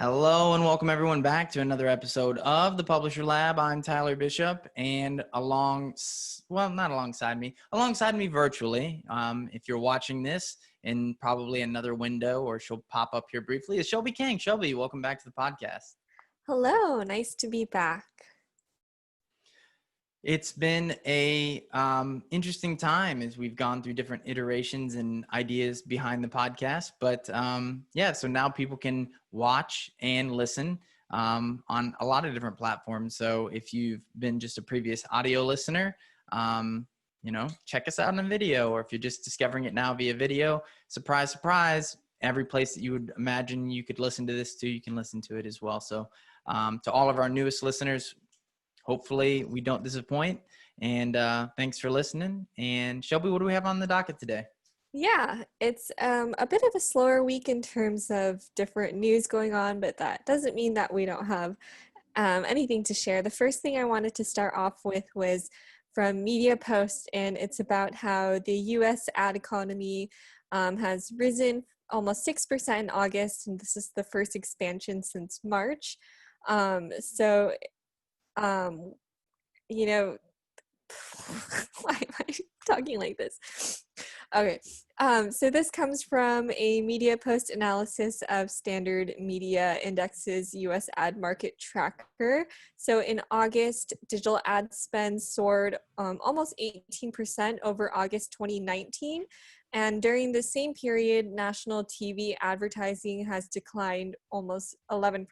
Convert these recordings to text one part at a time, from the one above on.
Hello and welcome everyone back to another episode of the Publisher Lab. I'm Tyler Bishop, and not alongside me virtually. If you're watching this in probably another window, or she'll pop up here briefly, is Shelby King. Shelby, welcome back to the podcast. Hello, nice to be back. It's been a interesting time as we've gone through different iterations and ideas behind the podcast. But so now people can watch and listen on a lot of different platforms. So if you've been just a previous audio listener, check us out on video. Or if you're just discovering it now via video, surprise, surprise, every place that you would imagine you could listen to this to, you can listen to it as well. So to all of our newest listeners, hopefully we don't disappoint, and thanks for listening. And Shelby, what do we have on the docket today? Yeah, it's a bit of a slower week in terms of different news going on, but that doesn't mean that we don't have anything to share. The first thing I wanted to start off with was from Media Post, and it's about how the U.S. ad economy has risen almost 6% in August, and this is the first expansion since March. Why am I talking like this? Okay, so this comes from a Media Post analysis of Standard Media Index's U.S. ad market tracker. So in August, digital ad spend soared almost 18% over August 2019. And during the same period, national TV advertising has declined almost 11%.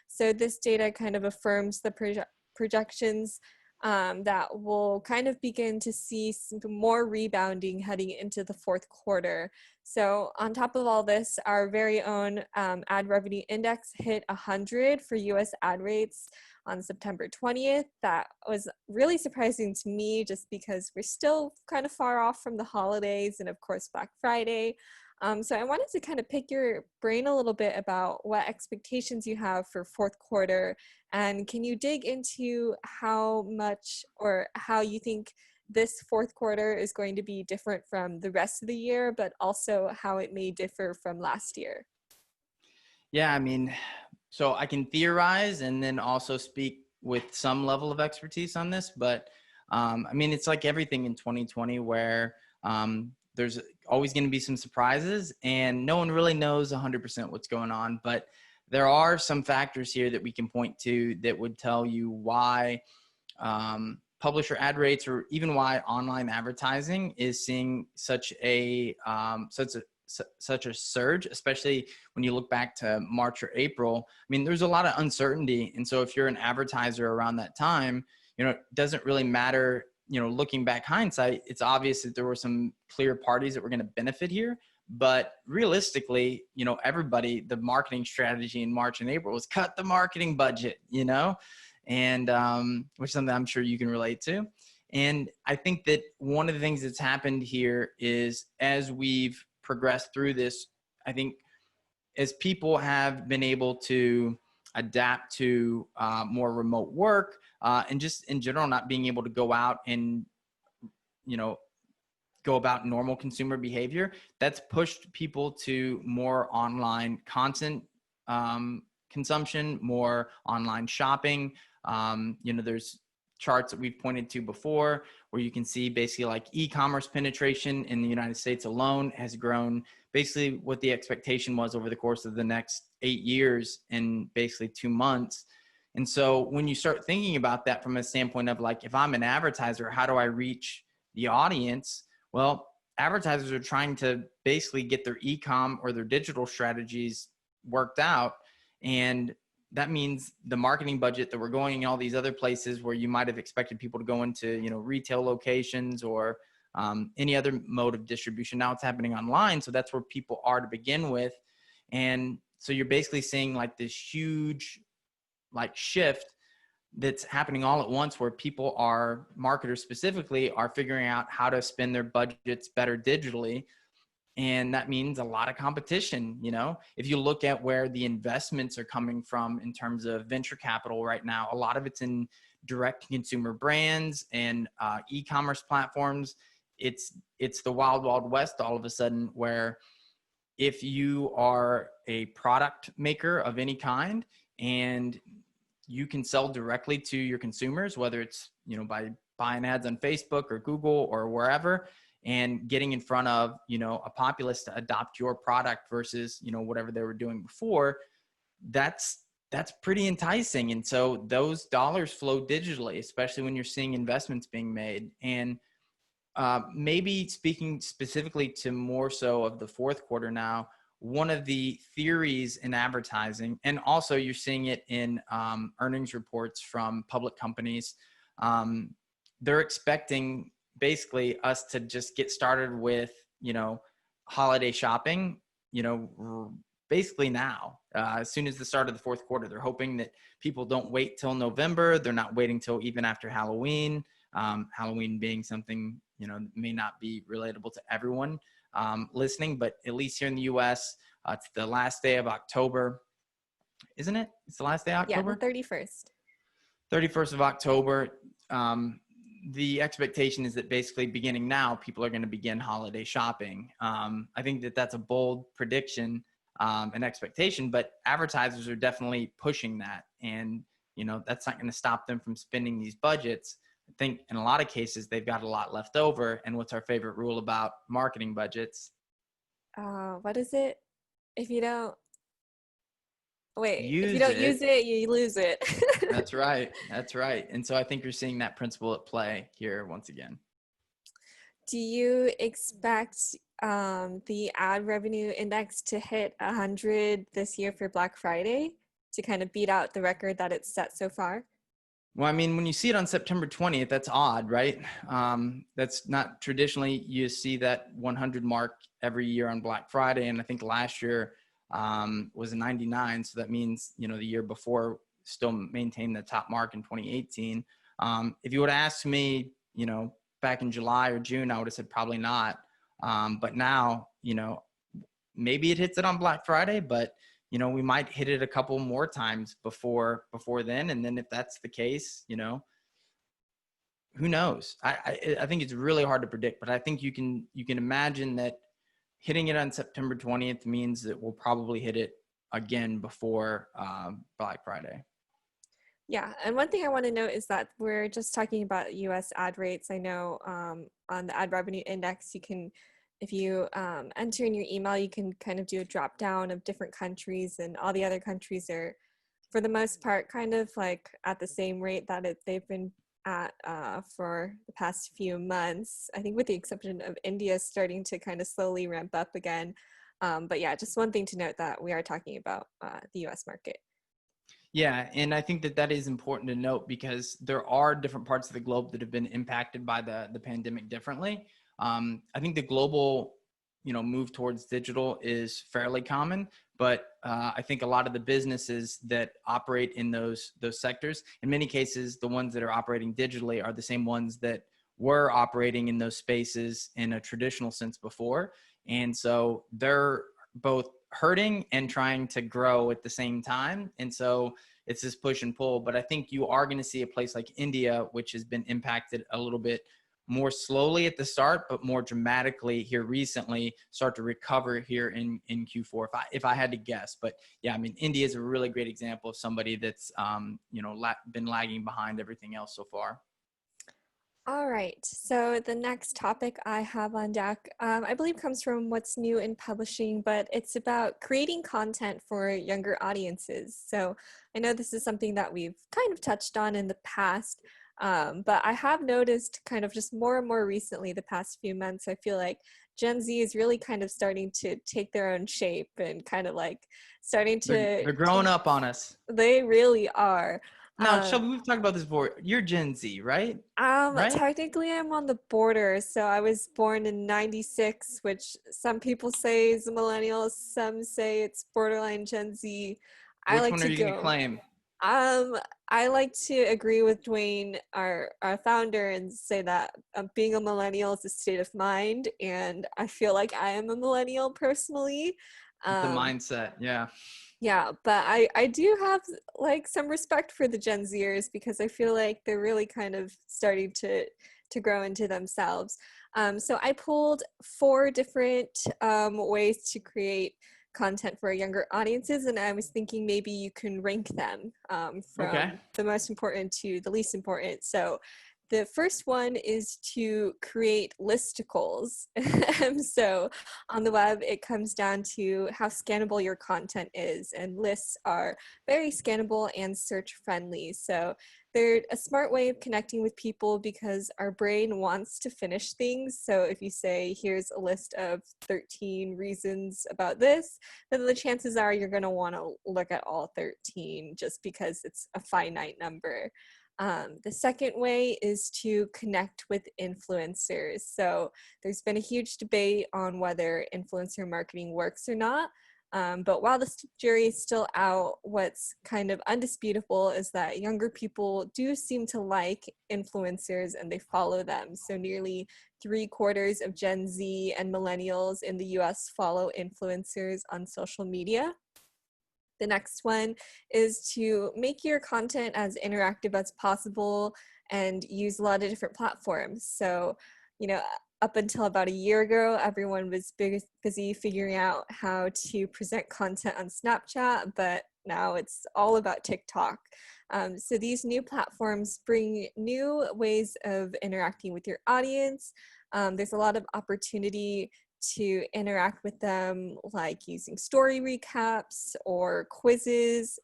So this data kind of affirms the projections that we'll kind of begin to see some more rebounding heading into the fourth quarter. So on top of all this, our very own ad revenue index hit 100 for US ad rates on September 20th. That was really surprising to me just because we're still kind of far off from the holidays and of course Black Friday. So I wanted to kind of pick your brain a little bit about what expectations you have for fourth quarter, and can you dig into how much or how you think this fourth quarter is going to be different from the rest of the year, but also how it may differ from last year? Yeah, I mean, so I can theorize and then also speak with some level of expertise on this, but it's like everything in 2020 where there's always going to be some surprises and no one really knows 100% what's going on. But there are some factors here that we can point to that would tell you why publisher ad rates, or even why online advertising is seeing such a surge, especially when you look back to March or April. I mean, there's a lot of uncertainty. And so if you're an advertiser around that time, it doesn't really matter. Looking back hindsight, it's obvious that there were some clear parties that were going to benefit here. But realistically, everybody, the marketing strategy in March and April was cut the marketing budget, and which is something I'm sure you can relate to. And I think that one of the things that's happened here is as we've progressed through this, I think as people have been able to adapt to more remote work and just in general not being able to go out and go about normal consumer behavior, that's pushed people to more online content consumption, more online shopping. There's charts that we've pointed to before where you can see basically like e-commerce penetration in the United States alone has grown basically what the expectation was over the course of the next 8 years in basically 2 months. And so when you start thinking about that from a standpoint of like, if I'm an advertiser, how do I reach the audience? Well, advertisers are trying to basically get their e-com or their digital strategies worked out. And that means the marketing budget that we're going in all these other places where you might have expected people to go into, retail locations or any other mode of distribution. Now it's happening online. So that's where people are to begin with. And so you're basically seeing like this huge like shift that's happening all at once where people are, marketers specifically, are figuring out how to spend their budgets better digitally. And that means a lot of competition. If you look at where the investments are coming from in terms of venture capital right now, a lot of it's in direct consumer brands and e-commerce platforms. It's the wild, wild west all of a sudden where if you are a product maker of any kind and you can sell directly to your consumers, whether it's, by buying ads on Facebook or Google or wherever, and getting in front of, a populace to adopt your product versus, whatever they were doing before, that's pretty enticing. And so those dollars flow digitally, especially when you're seeing investments being made. And maybe speaking specifically to more so of the fourth quarter now, one of the theories in advertising, and also you're seeing it in earnings reports from public companies, they're expecting basically us to just get started with, holiday shopping, basically now, as soon as the start of the fourth quarter. They're hoping that people don't wait till November. They're not waiting till even after Halloween. Halloween being something, may not be relatable to everyone listening, but at least here in the US, it's the last day of October, isn't it? It's the last day of October? Yeah, the 31st. 31st of October. The expectation is that basically beginning now, people are going to begin holiday shopping. I think that that's a bold prediction, an expectation, but advertisers are definitely pushing that. And, that's not going to stop them from spending these budgets. I think in a lot of cases, they've got a lot left over. And what's our favorite rule about marketing budgets? What is it? If you don't Use use it, you lose it. That's right. That's right. And so I think you're seeing that principle at play here once again. Do you expect the ad revenue index to hit 100 this year for Black Friday to kind of beat out the record that it's set so far? Well, I mean, when you see it on September 20th, that's odd, right? That's not traditionally, you see that 100 mark every year on Black Friday. And I think last year was a 99. So that means, the year before still maintained the top mark in 2018. If you would have asked me, back in July or June, I would have said probably not. But now, maybe it hits it on Black Friday, but we might hit it a couple more times before then. And then if that's the case, who knows? I think it's really hard to predict, but I think you can imagine that hitting it on September 20th means that we'll probably hit it again before Black Friday. Yeah, and one thing I want to note is that we're just talking about US ad rates. I know on the ad revenue index, you can, if you enter in your email, you can kind of do a drop down of different countries, and all the other countries are, for the most part, kind of like at the same rate that they've been at for the past few months. I think with the exception of India starting to kind of slowly ramp up again. But yeah, just one thing to note that we are talking about the US market. Yeah, and I think that is important to note because there are different parts of the globe that have been impacted by the pandemic differently. I think the global, move towards digital is fairly common, but I think a lot of the businesses that operate in those sectors, in many cases, the ones that are operating digitally are the same ones that were operating in those spaces in a traditional sense before. And so they're both hurting and trying to grow at the same time. And so it's this push and pull. But I think you are going to see a place like India, which has been impacted a little bit more slowly at the start, but more dramatically here recently, start to recover here in Q4, if I had to guess. But yeah, I mean, India is a really great example of somebody that's, been lagging behind everything else so far. All right, so the next topic I have on deck, I believe comes from What's New in Publishing, but it's about creating content for younger audiences. So I know this is something that we've kind of touched on in the past, but I have noticed kind of just more and more recently, the past few months, I feel like Gen Z is really kind of starting to take their own shape and kind of like starting to— They're growing up on us. They really are. Now, Shelby, we've talked about this before. You're Gen Z, right? Technically I'm on the border. So I was born in 96, which some people say is a millennial. Some say it's borderline Gen Z. Which one are you going to claim? I like to agree with Dwayne, our founder, and say that being a millennial is a state of mind. And I feel like I am a millennial personally. The mindset. Yeah. Yeah, but I do have like some respect for the Gen Zers because I feel like they're really kind of starting to grow into themselves. So I pulled 4 different ways to create content for younger audiences, and I was thinking maybe you can rank them Okay. from the most important to the least important. So the first one is to create listicles. So on the web, it comes down to how scannable your content is, and lists are very scannable and search friendly. So they're a smart way of connecting with people because our brain wants to finish things. So if you say, here's a list of 13 reasons about this, then the chances are you're going to want to look at all 13 just because it's a finite number. The second way is to connect with influencers. So there's been a huge debate on whether influencer marketing works or not. But while the jury is still out, what's kind of undisputable is that younger people do seem to like influencers and they follow them. So nearly 3/4 of Gen Z and millennials in the US follow influencers on social media. The next one is to make your content as interactive as possible and use a lot of different platforms. So, you know, up until about a year ago, everyone was busy figuring out how to present content on Snapchat, but now it's all about TikTok. So these new platforms bring new ways of interacting with your audience. There's a lot of opportunity to interact with them, like using story recaps or quizzes.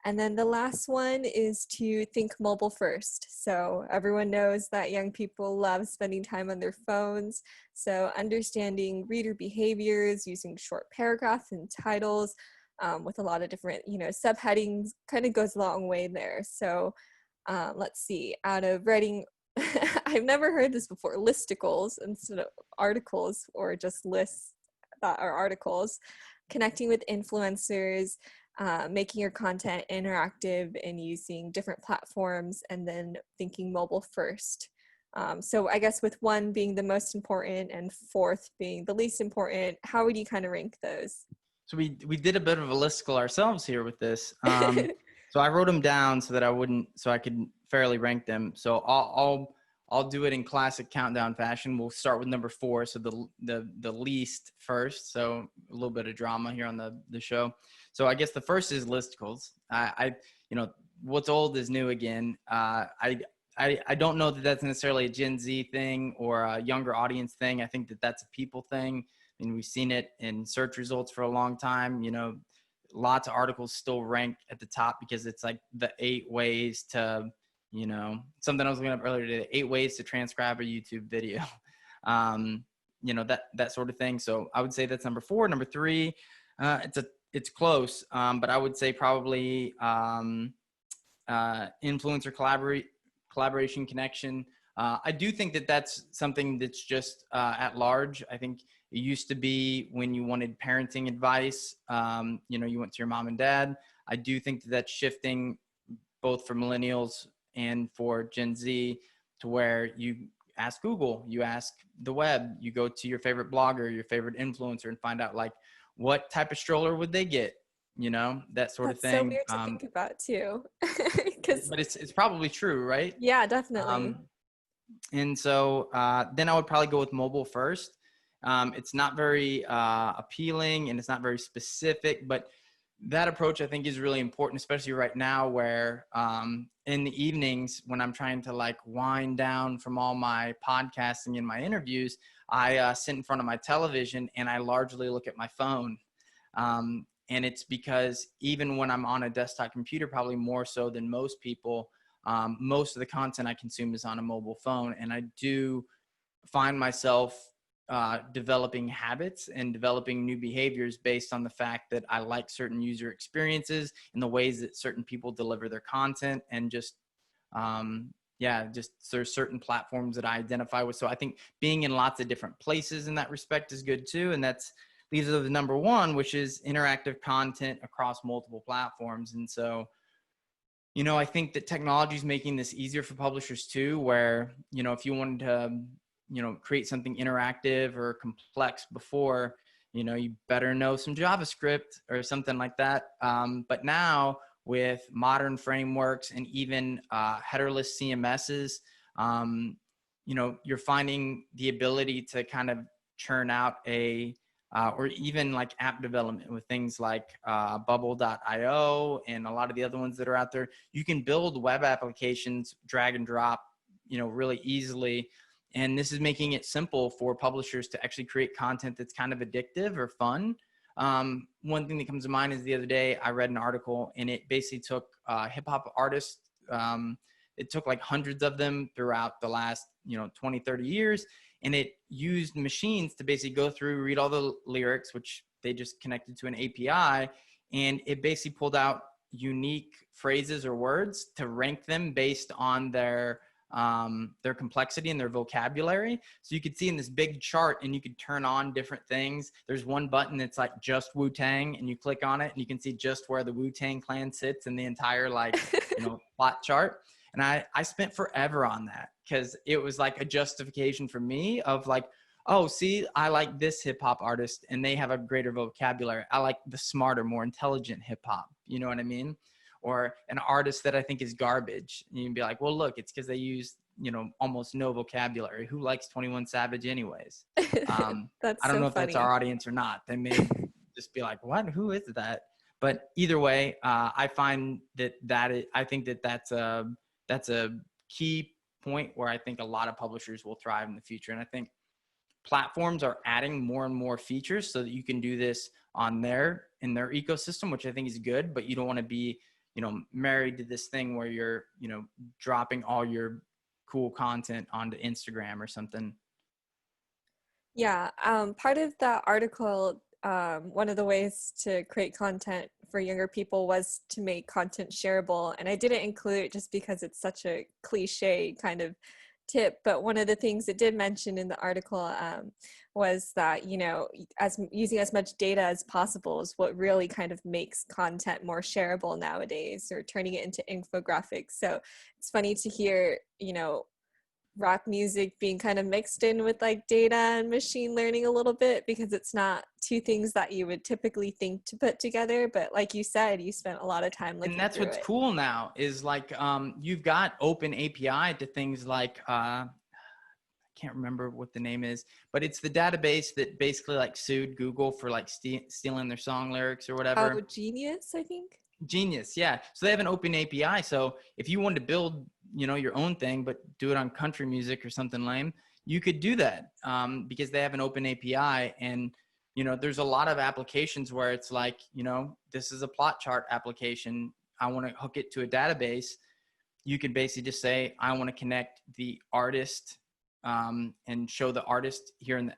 And then the last one is to think mobile first. So everyone knows that young people love spending time on their phones. So understanding reader behaviors, using short paragraphs and titles with a lot of different, subheadings kind of goes a long way there. So let's see, out of writing, I've never heard this before, listicles instead of articles, or just lists that are articles, connecting with influencers, making your content interactive and using different platforms, and then thinking mobile first. So I guess with 1 being the most important and 4th being the least important, how would you kind of rank those? So we did a bit of a listicle ourselves here with this. So I wrote them down so that I could fairly rank them. So I'll do it in classic countdown fashion. We'll start with number 4, so the least first. So a little bit of drama here on the show. So I guess the first is listicles. I what's old is new again. I don't know that that's necessarily a Gen Z thing or a younger audience thing. I think that that's a people thing. And we've seen it in search results for a long time. Lots of articles still rank at the top because it's like the 8 ways to, something I was looking up earlier today, 8 ways to transcribe a YouTube video, that sort of thing. So I would say that's number 4. Number 3, it's close, but I would say probably influencer collaboration connection. I do think that that's something that's just at large. I think it used to be when you wanted parenting advice, you went to your mom and dad. I do think that that's shifting both for millennials and for Gen Z to where you ask Google, you ask the web, you go to your favorite blogger, your favorite influencer, and find out like what type of stroller would they get, that sort of That's so thing. weird to think about too. But it's probably true, right? Yeah, definitely. And so then I would probably go with mobile first. It's not very appealing and it's not very specific, but that approach I think is really important, especially right now where in the evenings when I'm trying to like wind down from all my podcasting and my interviews, I sit in front of my television and I largely look at my phone. And it's because even when I'm on a desktop computer, probably more so than most people, most of the content I consume is on a mobile phone. And I do find myself developing habits and developing new behaviors based on the fact that I like certain user experiences and the ways that certain people deliver their content, and just there's certain platforms that I identify with. So I think being in lots of different places in that respect is good too. And that's leads to the number 1, which is interactive content across multiple platforms. And so, I think that technology is making this easier for publishers too, where, if you wanted to, create something interactive or complex before, you better know some JavaScript or something like that. But now with modern frameworks and even headerless CMSs, you're finding the ability to kind of churn out or even like app development with things like bubble.io and a lot of the other ones that are out there. You can build web applications, drag and drop, really easily. And this is making it simple for publishers to actually create content that's kind of addictive or fun. One thing that comes to mind is the other day I read an article, and it basically took hip hop artists. It took like hundreds of them throughout the last, 20, 30 years. And it used machines to basically go through, read all the lyrics, which they just connected to an API. And it basically pulled out unique phrases or words to rank them based on their complexity and their vocabulary. So you could see in this big chart, and you could turn on different things. There's one button that's like just Wu-Tang, and you click on it and you can see just where the Wu-Tang Clan sits in the entire plot chart. And I spent forever on that, because it was like a justification for me of like, oh, see, I like this hip hop artist and they have a greater vocabulary. I like the smarter, more intelligent hip hop. You know what I mean? Or an artist that I think is garbage. And you can be like, well, look, it's because they use, almost no vocabulary. Who likes 21 Savage anyways? That's I don't so know if funny. that's our audience or not. They may just be like, what? Who is that? But either way, I find I think that's a key point where I think a lot of publishers will thrive in the future. And I think platforms are adding more and more features so that you can do this in their ecosystem, which I think is good, but you don't want to be, married to this thing where you're, dropping all your cool content onto Instagram or something. Yeah, part of that article, one of the ways to create content for younger people was to make content shareable. And I didn't include it just because it's such a cliche kind of tip. But one of the things it did mention in the article was that, as using as much data as possible is what really kind of makes content more shareable nowadays, or turning it into infographics. So it's funny to hear, rap music being kind of mixed in with like data and machine learning a little bit, because it's not two things that you would typically think to put together. But like you said, you spent a lot of time looking and that's through what's it. cool now is like you've got open API to things like I can't remember what the name is, but it's the database that basically like sued Google for like stealing their song lyrics or whatever. Oh, Genius, I think. Genius, yeah. So they have an open API. So if you wanted to build, your own thing, but do it on country music or something lame, you could do that because they have an open API. And there's a lot of applications where it's like, this is a plot chart application. I want to hook it to a database. You could basically just say, I want to connect the artist and show the artist here in the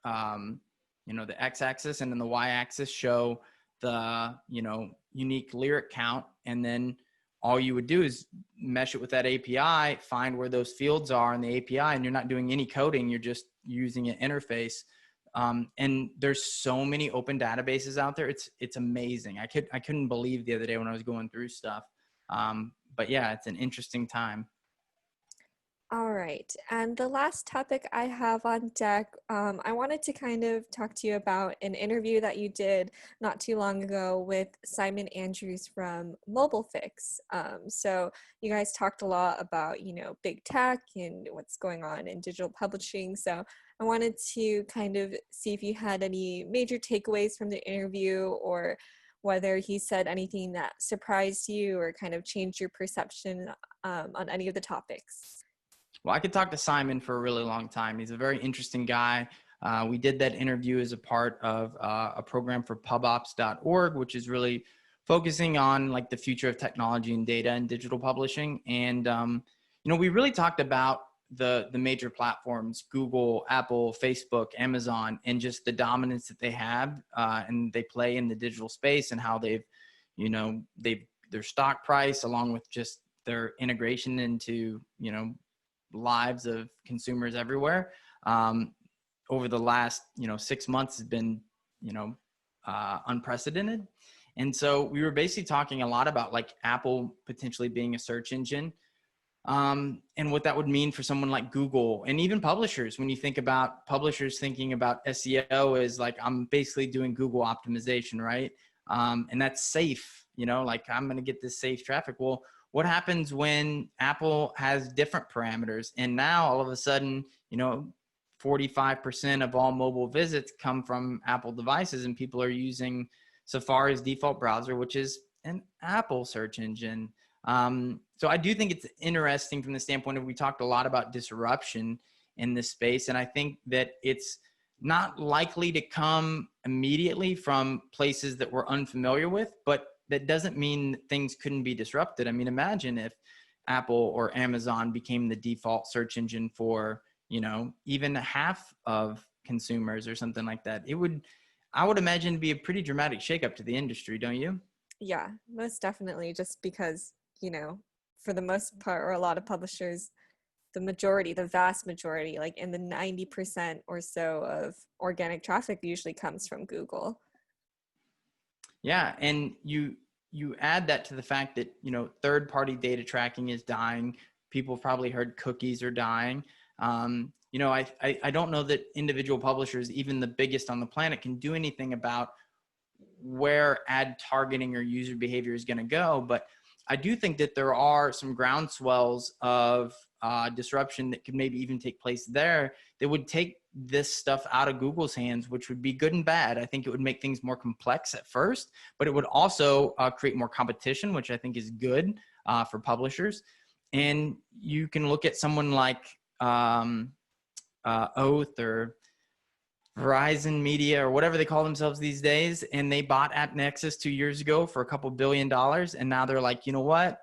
the X-axis, and then the Y-axis show the, unique lyric count. And then all you would do is mesh it with that API, find where those fields are in the API, and you're not doing any coding. You're just using an interface. And there's so many open databases out there. It's amazing. I couldn't believe the other day when I was going through stuff. But yeah, it's an interesting time. All right. And the last topic I have on deck, I wanted to kind of talk to you about an interview that you did not too long ago with Simon Andrews from MobileFix. So you guys talked a lot about, big tech and what's going on in digital publishing. So I wanted to kind of see if you had any major takeaways from the interview, or whether he said anything that surprised you or kind of changed your perception on any of the topics. Well, I could talk to Simon for a really long time. He's a very interesting guy. We did that interview as a part of a program for pubops.org, which is really focusing on like the future of technology and data and digital publishing. And, we really talked about the major platforms, Google, Apple, Facebook, Amazon, and just the dominance that they have and they play in the digital space, and how they've their stock price, along with just their integration into, lives of consumers everywhere over the last 6 months has been unprecedented. And so we were basically talking a lot about like Apple potentially being a search engine and what that would mean for someone like Google, and even publishers. When you think about publishers thinking about SEO as like, I'm basically doing Google optimization, right? And that's safe, like I'm going to get this safe traffic. Well, what happens when Apple has different parameters? And now all of a sudden, 45% of all mobile visits come from Apple devices, and people are using Safari's default browser, which is an Apple search engine. So I do think it's interesting from the standpoint of, we talked a lot about disruption in this space, and I think that it's not likely to come immediately from places that we're unfamiliar with, but that doesn't mean that things couldn't be disrupted. I mean, imagine if Apple or Amazon became the default search engine for, even half of consumers or something like that. I would imagine, be a pretty dramatic shakeup to the industry, don't you? Yeah, most definitely. Just because, for the most part, or a lot of publishers, the vast majority, like in the 90% or so of organic traffic usually comes from Google. Yeah, and you add that to the fact that, third-party data tracking is dying. People have probably heard cookies are dying. I don't know that individual publishers, even the biggest on the planet, can do anything about where ad targeting or user behavior is going to go. But I do think that there are some groundswells of disruption that could maybe even take place there that would take this stuff out of Google's hands, which would be good and bad. I think it would make things more complex at first, but it would also create more competition, which I think is good for publishers. And you can look at someone like Oath or Verizon Media or whatever they call themselves these days, and they bought AppNexus 2 years ago for a couple $2 billion, and now they're like, you know what?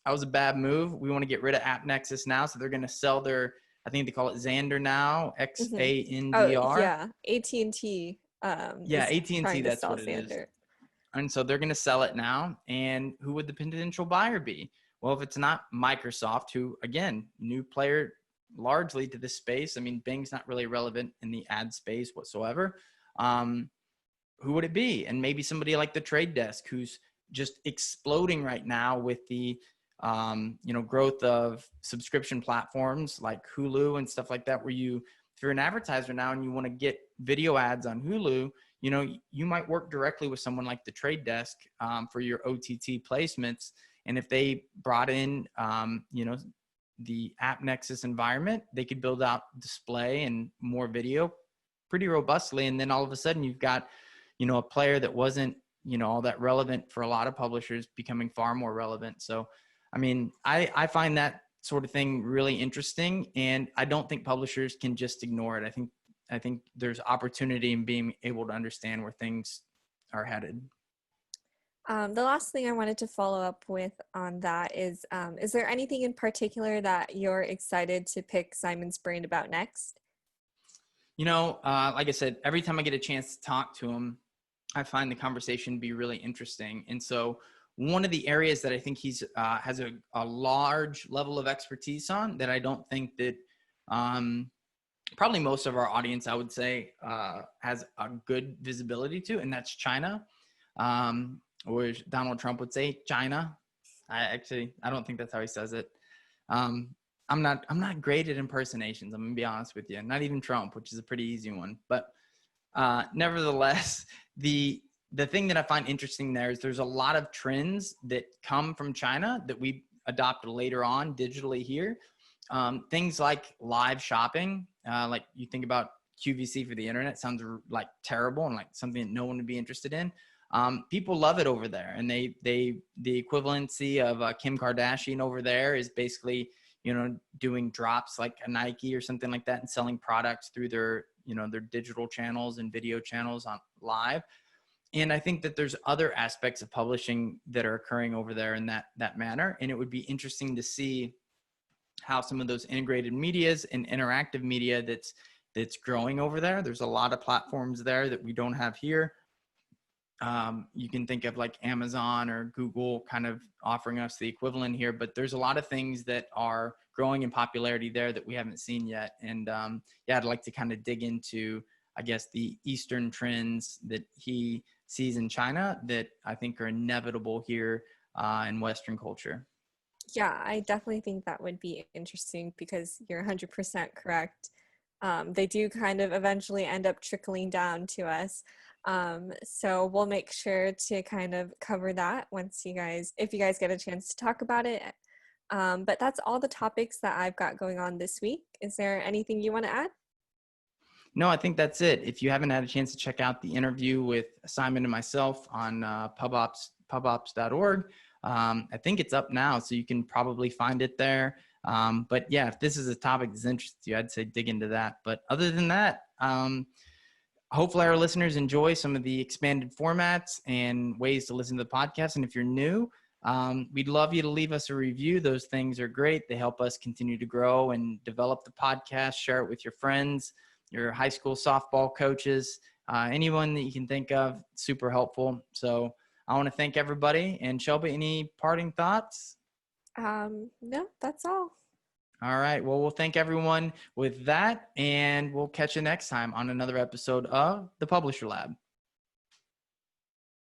That was a bad move. We want to get rid of AppNexus now, so they're going to sell their, I think they call it Xandr now, Xandr. Oh yeah, AT&T. Yeah, is AT&T, trying to that's sell what it is. Xandr. And so they're going to sell it now. And who would the potential buyer be? Well, if it's not Microsoft, who, again, new player largely to this space. I mean, Bing's not really relevant in the ad space whatsoever. Who would it be? And maybe somebody like the Trade Desk, who's just exploding right now with the growth of subscription platforms like Hulu and stuff like that, where if you're an advertiser now and you want to get video ads on Hulu, you might work directly with someone like the Trade Desk for your OTT placements. And if they brought in, the AppNexus environment, they could build out display and more video pretty robustly. And then all of a sudden you've got, a player that wasn't, all that relevant for a lot of publishers becoming far more relevant. So, I mean, I find that sort of thing really interesting, and I don't think publishers can just ignore it. I think there's opportunity in being able to understand where things are headed. The last thing I wanted to follow up with on that is there anything in particular that you're excited to pick Simon's brain about next? Like I said, every time I get a chance to talk to him, I find the conversation be really interesting. And so one of the areas that I think he's has a large level of expertise on, that I don't think that probably most of our audience, I would say, has a good visibility to, and that's China. Or Donald Trump would say, China. I don't think that's how he says it. I'm not great at impersonations. I'm gonna be honest with you. Not even Trump, which is a pretty easy one. But nevertheless, the thing that I find interesting there is there's a lot of trends that come from China that we adopt later on digitally here. Things like live shopping, like you think about QVC for the internet, sounds like terrible and like something that no one would be interested in. People love it over there, and the equivalency of Kim Kardashian over there is basically, doing drops like a Nike or something like that and selling products through their digital channels and video channels on live. And I think that there's other aspects of publishing that are occurring over there in that manner. And it would be interesting to see how some of those integrated medias and interactive media that's growing over there. There's a lot of platforms there that we don't have here. You can think of like Amazon or Google kind of offering us the equivalent here, but there's a lot of things that are growing in popularity there that we haven't seen yet. And I'd like to kind of dig into, I guess, the Eastern trends that he sees in China that I think are inevitable here in Western culture. Yeah, I definitely think that would be interesting, because you're 100% correct. they do kind of eventually end up trickling down to us. So we'll make sure to kind of cover that if you guys get a chance to talk about it. But that's all the topics that I've got going on this week. Is there anything you want to add? No, I think that's it. If you haven't had a chance to check out the interview with Simon and myself on pubops.org, I think it's up now, so you can probably find it there. But yeah, if this is a topic that interests you, I'd say dig into that. But other than that, hopefully our listeners enjoy some of the expanded formats and ways to listen to the podcast. And if you're new, we'd love you to leave us a review. Those things are great. They help us continue to grow and develop the podcast. Share it with your friends, your high school softball coaches, anyone that you can think of. Super helpful. So I want to thank everybody. And Shelby, any parting thoughts? No, that's all. All right. Well, we'll thank everyone with that, and we'll catch you next time on another episode of The Publisher Lab.